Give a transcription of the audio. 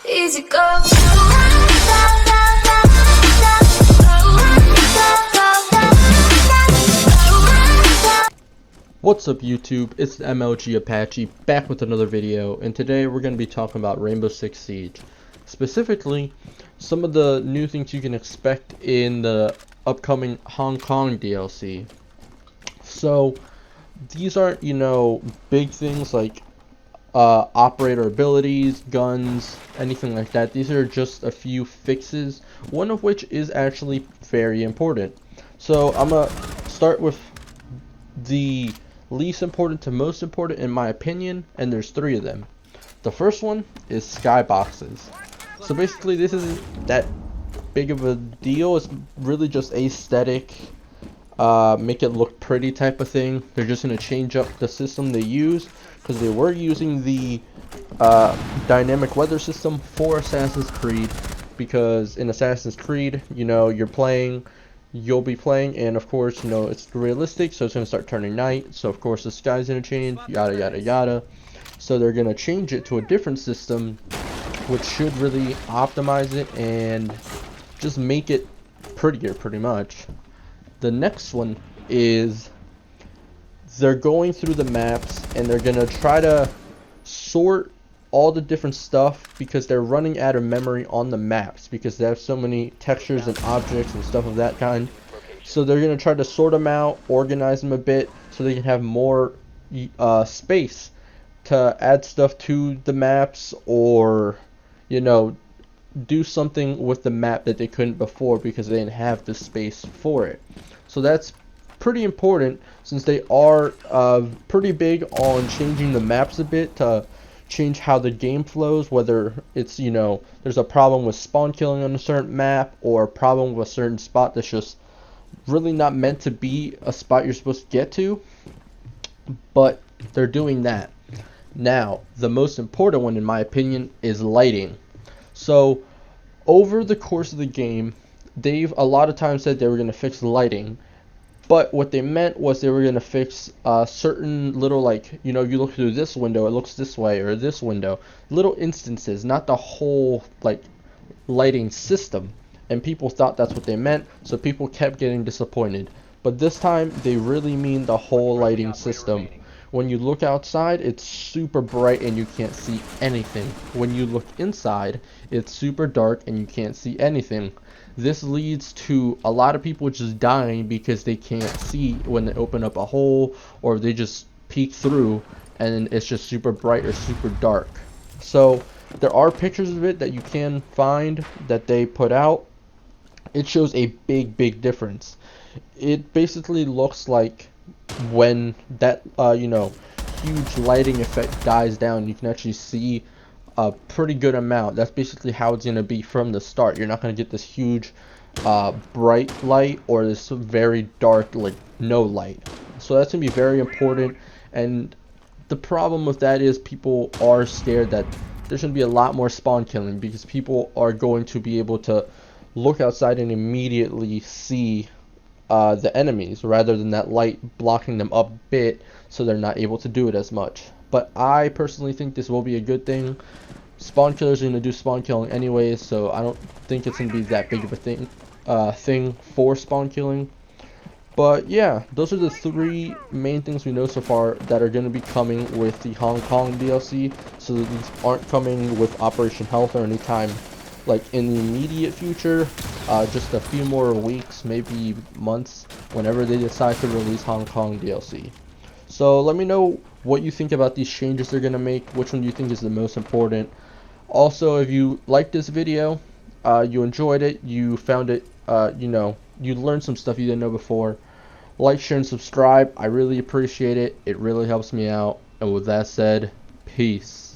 Easy go. What's up YouTube, it's the MLG Apache back with another video, and today we're going to be talking about Rainbow Six Siege. Specifically, some of the new things you can expect in the upcoming Hong Kong DLC. So, these aren't, big things like operator abilities, guns, anything like that. These are just a few fixes, one of which is actually very important. So, I'm going to start with the least important to most important in my opinion, and there's three of them. The first one is skyboxes. So basically this isn't that big of a deal, it's really just aesthetic, make it look pretty type of thing. They're just going to change up the system they use, because they were using the dynamic weather system for Assassin's Creed, because in Assassin's Creed, you'll be playing, and of course, it's realistic, so it's going to start turning night, so of course the sky's going to change, yada yada yada. So they're going to change it to a different system, which should really optimize it and just make it prettier, pretty much. The next one is they're going through the maps, and they're going to try to sort all the different stuff, because they're running out of memory on the maps, because they have so many textures and objects and stuff of that kind. So they're going to try to sort them out, organize them a bit, so they can have more space to add stuff to the maps, or do something with the map that they couldn't before, because they didn't have the space for it. So that's pretty important, since they are pretty big on changing the maps a bit to change how the game flows, whether it's there's a problem with spawn killing on a certain map, or a problem with a certain spot that's just really not meant to be a spot you're supposed to get to, but they're doing that. Now the most important one in my opinion is lighting. So over the course of the game, they've a lot of times said they were going to fix lighting, but what they meant was they were going to fix certain little, you look through this window, it looks this way, or this window. Little instances, not the whole, lighting system. And people thought that's what they meant, so people kept getting disappointed. But this time, they really mean the whole lighting system. When you look outside, it's super bright and you can't see anything. When you look inside, it's super dark and you can't see anything. This leads to a lot of people just dying because they can't see when they open up a hole, or they just peek through and it's just super bright or super dark. So there are pictures of it that you can find that they put out. It shows a big difference. It basically looks like when that huge lighting effect dies down, you can actually see a pretty good amount. That's basically how it's going to be from the start. You're not going to get this huge bright light, or this very dark, no light. So that's going to be very important. And the problem with that is people are scared that there's going to be a lot more spawn killing, because people are going to be able to look outside and immediately see the enemies, rather than that light blocking them up a bit, so they're not able to do it as much. But I personally think this will be a good thing. Spawn killers are going to do spawn killing anyways, so I don't think it's going to be that big of a thing for spawn killing. But yeah, those are the three main things we know so far that are going to be coming with the Hong Kong DLC. So these aren't coming with Operation Health or anytime in the immediate future, just a few more weeks, maybe months, whenever they decide to release Hong Kong DLC. So let me know what you think about these changes they're going to make, which one do you think is the most important. Also, if you liked this video, you enjoyed it, you found it, you learned some stuff you didn't know before, like, share, and subscribe. I really appreciate it. It really helps me out. And with that said, peace.